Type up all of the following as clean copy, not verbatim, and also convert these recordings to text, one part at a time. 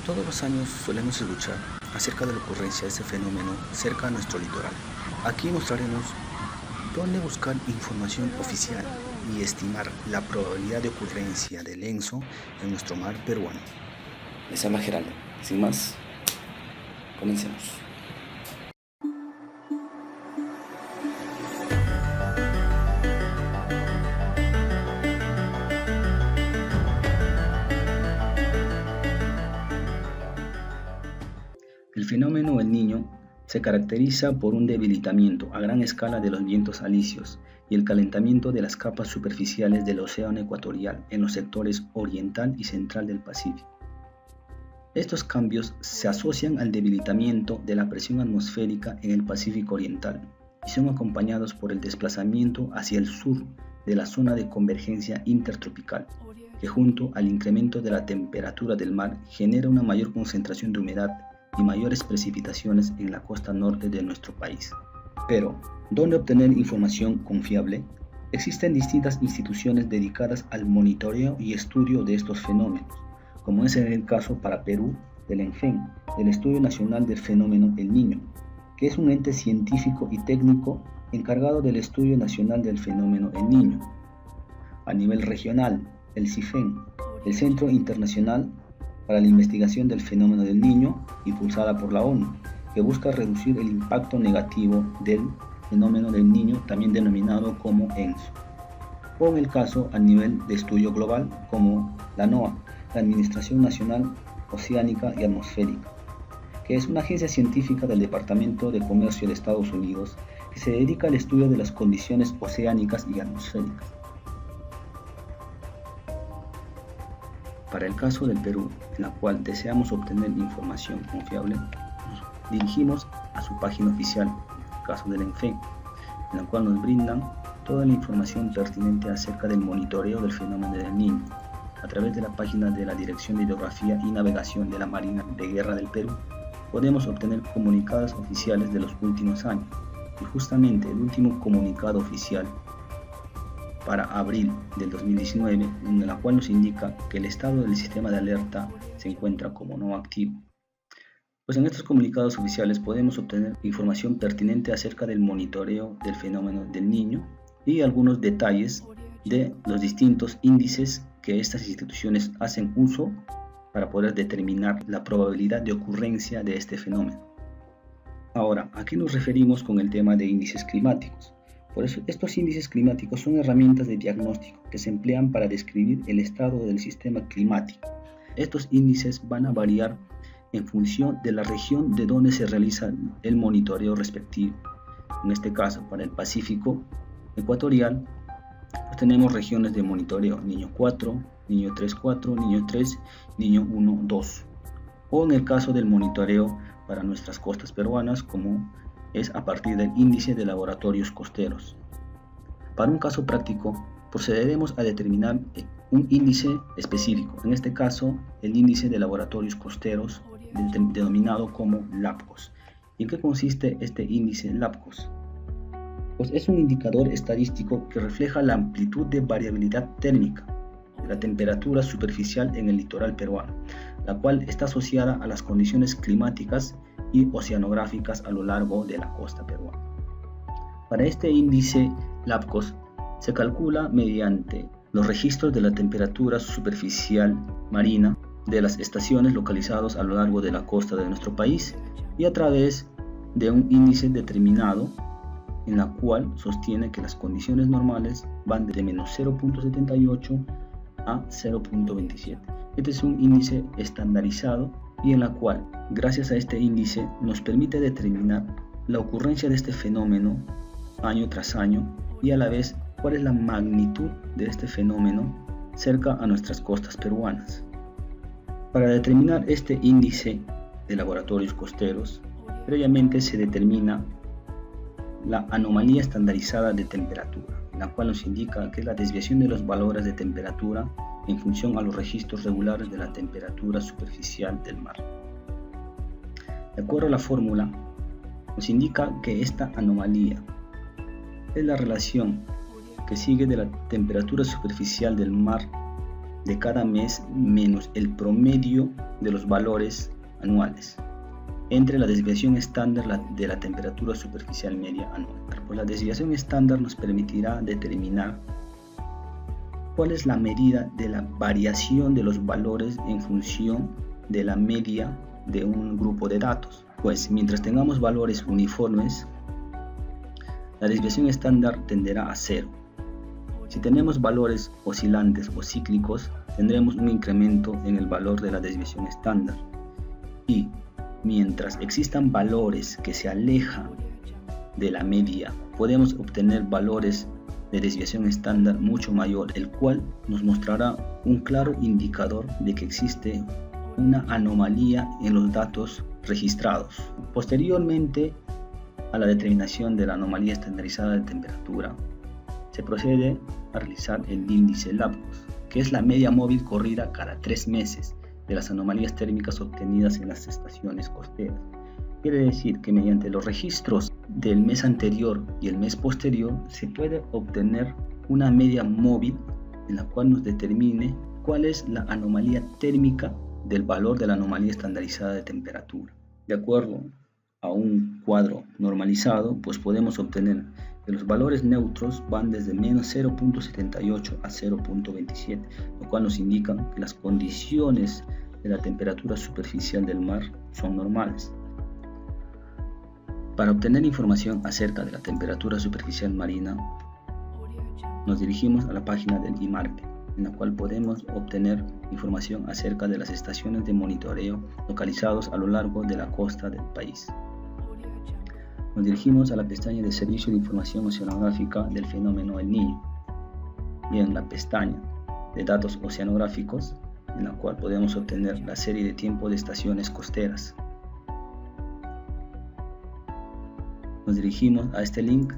Todos los años solemos escuchar acerca de la ocurrencia de este fenómeno cerca de nuestro litoral. Aquí mostraremos dónde buscar información oficial y estimar la probabilidad de ocurrencia del ENSO en nuestro mar peruano. Les habla Geraldo. Sin más, comencemos. El fenómeno El Niño se caracteriza por un debilitamiento a gran escala de los vientos alisios y el calentamiento de las capas superficiales del océano ecuatorial en los sectores oriental y central del Pacífico. Estos cambios se asocian al debilitamiento de la presión atmosférica en el Pacífico oriental y son acompañados por el desplazamiento hacia el sur de la zona de convergencia intertropical, que junto al incremento de la temperatura del mar genera una mayor concentración de humedad y mayores precipitaciones en la costa norte de nuestro país. Pero, ¿dónde obtener información confiable? Existen distintas instituciones dedicadas al monitoreo y estudio de estos fenómenos, como es el caso para Perú del ENFEN, del Estudio Nacional del Fenómeno El Niño, que es un ente científico y técnico encargado del Estudio Nacional del Fenómeno El Niño. A nivel regional, el CIFEN, el Centro Internacional para la Investigación del Fenómeno del Niño, impulsada por la ONU, que busca reducir el impacto negativo del fenómeno del niño, también denominado como ENSO. O en el caso a nivel de estudio global, como la NOAA, la Administración Nacional Oceánica y Atmosférica, que es una agencia científica del Departamento de Comercio de Estados Unidos que se dedica al estudio de las condiciones oceánicas y atmosféricas. Para el caso del Perú, en la cual deseamos obtener información confiable, nos dirigimos a su página oficial, en el caso del ENFEN, en la cual nos brindan toda la información pertinente acerca del monitoreo del fenómeno del Niño. A través de la página de la Dirección de Hidrografía y Navegación de la Marina de Guerra del Perú, podemos obtener comunicados oficiales de los últimos años. Y justamente el último comunicado oficial para abril del 2019, en la cual nos indica que el estado del sistema de alerta se encuentra como no activo. Pues en estos comunicados oficiales podemos obtener información pertinente acerca del monitoreo del fenómeno del niño y algunos detalles de los distintos índices que estas instituciones hacen uso para poder determinar la probabilidad de ocurrencia de este fenómeno. Ahora, ¿a qué nos referimos con el tema de índices climáticos? Por eso, estos índices climáticos son herramientas de diagnóstico que se emplean para describir el estado del sistema climático. Estos índices van a variar en función de la región de donde se realiza el monitoreo respectivo. En este caso, para el Pacífico ecuatorial, pues tenemos regiones de monitoreo Niño 4, Niño 3-4, Niño 3, Niño 1-2. O en el caso del monitoreo para nuestras costas peruanas, como es a partir del índice de laboratorios costeros. Para un caso práctico, procederemos a determinar un índice específico, en este caso el índice de laboratorios costeros denominado como LAPCOS. ¿Y en qué consiste este índice LAPCOS? Pues es un indicador estadístico que refleja la amplitud de variabilidad térmica de la temperatura superficial en el litoral peruano, la cual está asociada a las condiciones climáticas y oceanográficas a lo largo de la costa peruana. Para este índice LAPCOS se calcula mediante los registros de la temperatura superficial marina de las estaciones localizadas a lo largo de la costa de nuestro país y a través de un índice determinado en la cual sostiene que las condiciones normales van de menos 0.78 a 0.27. Este es un índice estandarizado y en la cual, gracias a este índice, nos permite determinar la ocurrencia de este fenómeno año tras año y a la vez cuál es la magnitud de este fenómeno cerca a nuestras costas peruanas. Para determinar este índice de laboratorios costeros, previamente se determina la anomalía estandarizada de temperatura, la cual nos indica que es la desviación de los valores de temperatura en función a los registros regulares de la temperatura superficial del mar. De acuerdo a la fórmula, nos indica que esta anomalía es la relación que sigue de la temperatura superficial del mar de cada mes menos el promedio de los valores anuales entre la desviación estándar de la temperatura superficial media anual. Pues la desviación estándar nos permitirá determinar cuál es la medida de la variación de los valores en función de la media de un grupo de datos. Pues mientras tengamos valores uniformes, la desviación estándar tenderá a cero. Si tenemos valores oscilantes o cíclicos, tendremos un incremento en el valor de la desviación estándar. Y mientras existan valores que se alejan de la media, podemos obtener valores de desviación estándar mucho mayor, el cual nos mostrará un claro indicador de que existe una anomalía en los datos registrados. Posteriormente a la determinación de la anomalía estandarizada de temperatura, se procede a realizar el índice LAPCOS, que es la media móvil corrida cada 3 meses de las anomalías térmicas obtenidas en las estaciones costeras. Quiere decir que mediante los registros del mes anterior y el mes posterior se puede obtener una media móvil en la cual nos determine cuál es la anomalía térmica del valor de la anomalía estandarizada de temperatura. De acuerdo a un cuadro normalizado, pues podemos obtener que los valores neutros van desde menos 0.78 a 0.27, lo cual nos indica que las condiciones de la temperatura superficial del mar son normales. Para obtener información acerca de la temperatura superficial marina, nos dirigimos a la página del IMARPE, en la cual podemos obtener información acerca de las estaciones de monitoreo localizados a lo largo de la costa del país. Nos dirigimos a la pestaña de Servicio de Información Oceanográfica del fenómeno El Niño y en la pestaña de Datos Oceanográficos, en la cual podemos obtener la serie de tiempo de estaciones costeras. Nos dirigimos a este link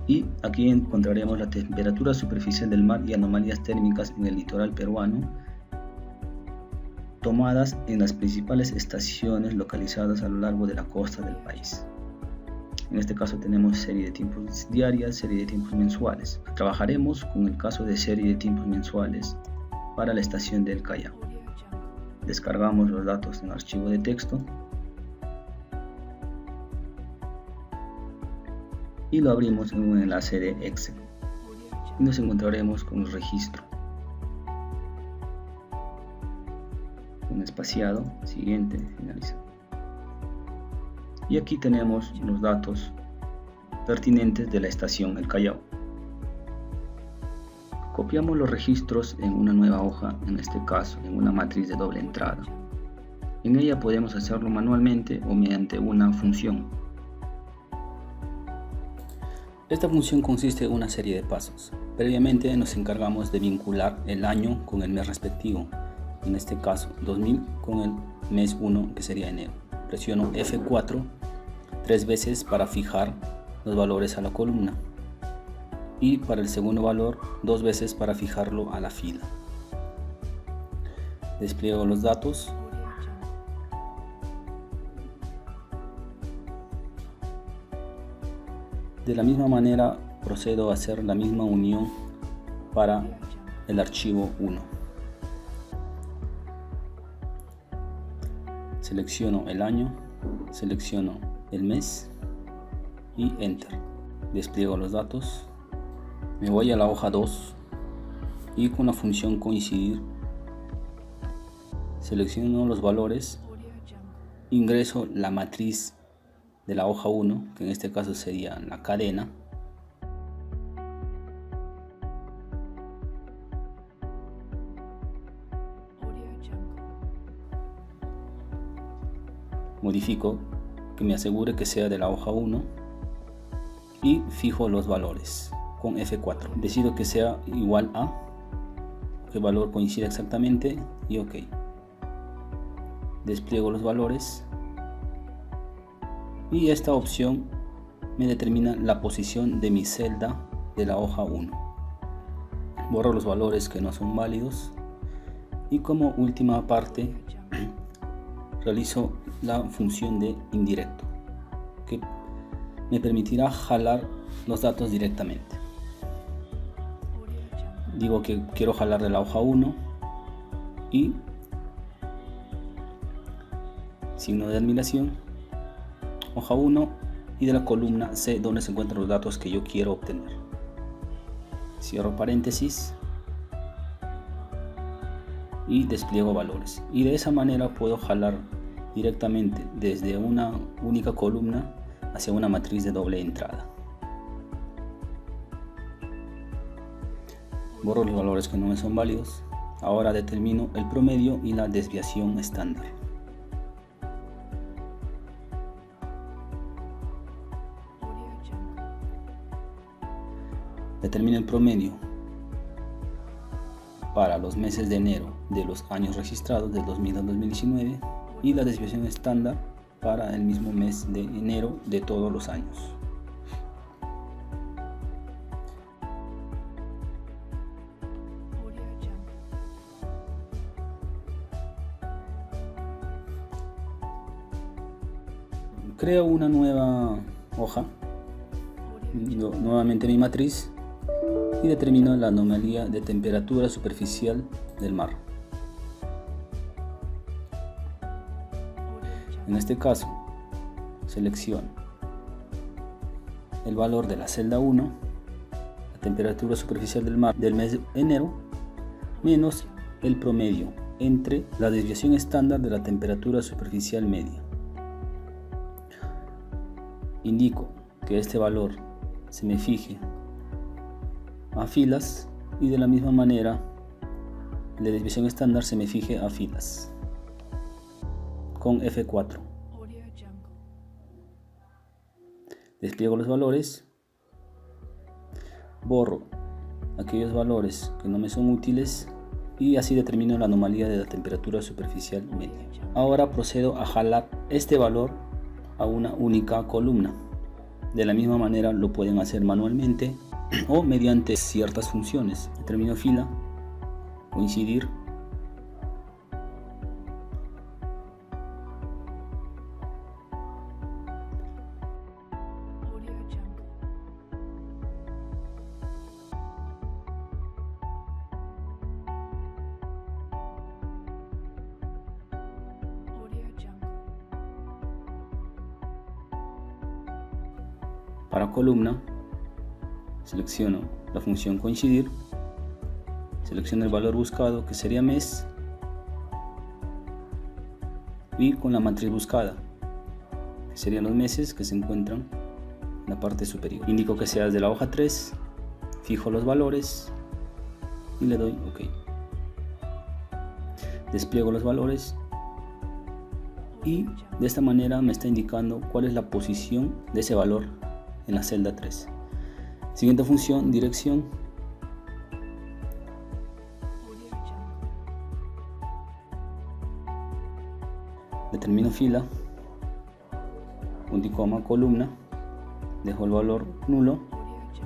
y aquí encontraremos la temperatura superficial del mar y anomalías térmicas en el litoral peruano, tomadas en las principales estaciones localizadas a lo largo de la costa del país. En este caso tenemos serie de tiempos diarias, serie de tiempos mensuales. Trabajaremos con el caso de serie de tiempos mensuales para la estación del Callao. Descargamos los datos en archivo de texto y lo abrimos en un enlace de Excel y nos encontraremos con el registro, un espaciado, siguiente, finalizar. Y aquí tenemos los datos pertinentes de la estación El Callao. Copiamos los registros en una nueva hoja, en este caso en una matriz de doble entrada. En ella podemos hacerlo manualmente o mediante una función. Esta función consiste en una serie de pasos. Previamente nos encargamos de vincular el año con el mes respectivo, en este caso 2000 con el mes 1 que sería enero. Presiono F4 3 veces para fijar los valores a la columna y para el segundo valor 2 veces para fijarlo a la fila. Despliego los datos. De la misma manera procedo a hacer la misma unión para el archivo 1. Selecciono el año, selecciono el mes y Enter. Despliego los datos. Me voy a la hoja 2 y con la función coincidir selecciono los valores, ingreso la matriz de la hoja 1, que en este caso sería la cadena, modifico que me asegure que sea de la hoja 1 y fijo los valores con F4. Decido que sea igual a, que el valor coincida exactamente y OK. Despliego los valores y esta opción me determina la posición de mi celda de la hoja 1. Borro los valores que no son válidos y como última parte realizo la función de indirecto, que me permitirá jalar los datos directamente. digo que quiero jalar de la hoja 1 y signo de admiración, hoja 1 y de la columna C donde se encuentran los datos que yo quiero obtener. Cierro paréntesis y despliego valores, y de esa manera puedo jalar directamente desde una única columna hacia una matriz de doble entrada. Borro los valores que no me son válidos. Ahora determino el promedio y la desviación estándar. Determino el promedio para los meses de enero de los años registrados del 2000 al 2019 y la desviación estándar para el mismo mes de enero de todos los años. Creo una nueva hoja, nuevamente mi matriz, y determino la anomalía de temperatura superficial del mar. En este caso, selecciono el valor de la celda 1, la temperatura superficial del mar del mes de enero, menos el promedio entre la desviación estándar de la temperatura superficial media. Indico que este valor se me fije a filas y de la misma manera la desviación estándar se me fije a filas con F4. Despliego los valores, borro aquellos valores que no me son útiles y así determino la anomalía de la temperatura superficial media. Ahora procedo a jalar este valor a una única columna. De la misma manera lo pueden hacer manualmente o mediante ciertas funciones. Determino fila, coincidir, para columna, selecciono la función coincidir, selecciono el valor buscado que sería mes y con la matriz buscada que serían los meses que se encuentran en la parte superior. Indico que sea desde la hoja 3, fijo los valores y le doy OK. Despliego los valores y de esta manera me está indicando cuál es la posición de ese valor en la celda 3. Siguiente función, dirección. Determino fila, punto y coma, columna, dejo el valor nulo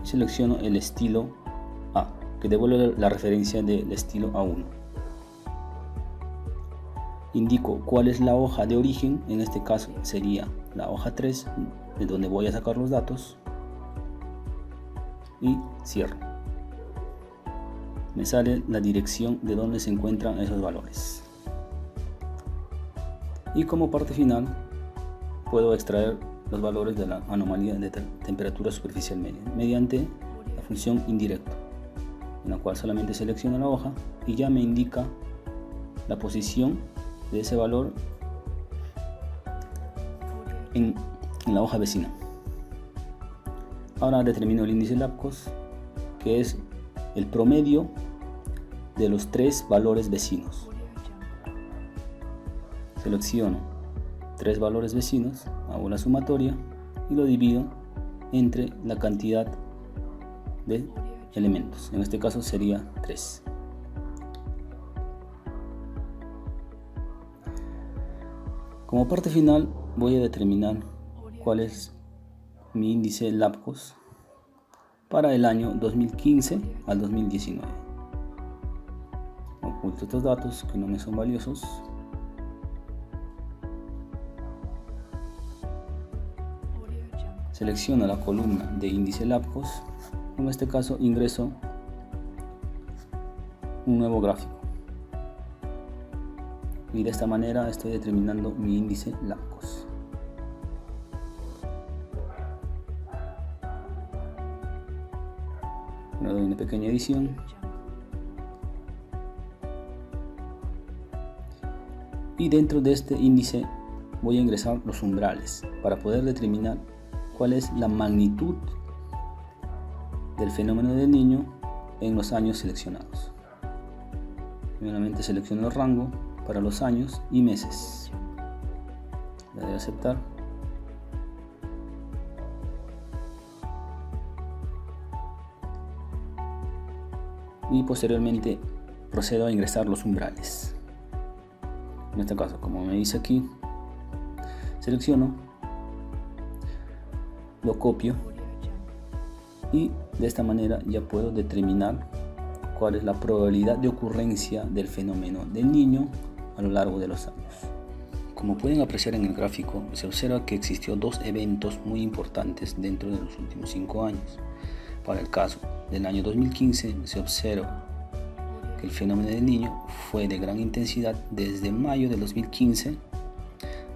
y selecciono el estilo A, que devuelve la referencia del estilo A1. Indico cuál es la hoja de origen, en este caso sería la hoja 3, de donde voy a sacar los datos, y cierro. Me sale la dirección de donde se encuentran esos valores. Y como parte final puedo extraer los valores de la anomalía de temperatura superficial media mediante la función indirecto, en la cual solamente selecciono la hoja y ya me indica la posición de ese valor en la hoja vecina. Ahora determino el índice LAPCOS, que es el promedio de los 3 valores vecinos. Selecciono 3 valores vecinos, hago la sumatoria y lo divido entre la cantidad de elementos. En este caso sería 3. Como parte final voy a determinar cuál es mi índice LAPCOS para el año 2015 al 2019. Oculto estos datos que no me son valiosos. Selecciono la columna de índice LAPCOS. En este caso ingreso un nuevo gráfico. Y de esta manera estoy determinando mi índice LAMCOS. Le doy una pequeña edición. Y dentro de este índice voy a ingresar los umbrales para poder determinar cuál es la magnitud del fenómeno del niño en los años seleccionados. Primeramente selecciono el rango para los años y meses. Le doy a aceptar. Y posteriormente procedo a ingresar los umbrales. En este caso, como me dice aquí, selecciono, lo copio y de esta manera ya puedo determinar cuál es la probabilidad de ocurrencia del fenómeno del niño a lo largo de los años. Como pueden apreciar en el gráfico, se observa que existió dos eventos muy importantes dentro de los últimos 5 años. Para el caso del año 2015 se observa que el fenómeno del niño fue de gran intensidad desde mayo de 2015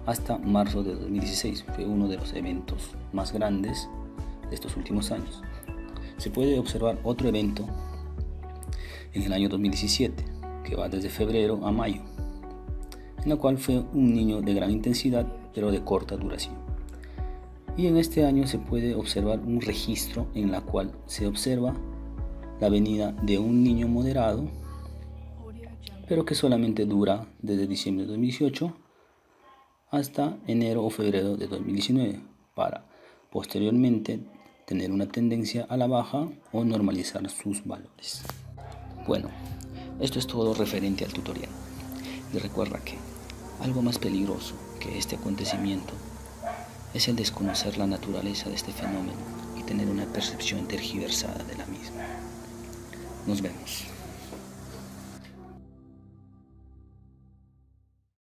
hasta marzo de 2016. Fue uno de los eventos más grandes de estos últimos años. Se puede observar otro evento en el año 2017, que va desde febrero a mayo, en la cual fue un niño de gran intensidad pero de corta duración. Y en este año se puede observar un registro en la cual se observa la venida de un niño moderado, pero que solamente dura desde diciembre de 2018 hasta enero o febrero de 2019, para posteriormente tener una tendencia a la baja o normalizar sus valores. Bueno, esto es todo referente al tutorial. Y recuerda que algo más peligroso que este acontecimiento es el desconocer la naturaleza de este fenómeno y tener una percepción tergiversada de la misma. Nos vemos.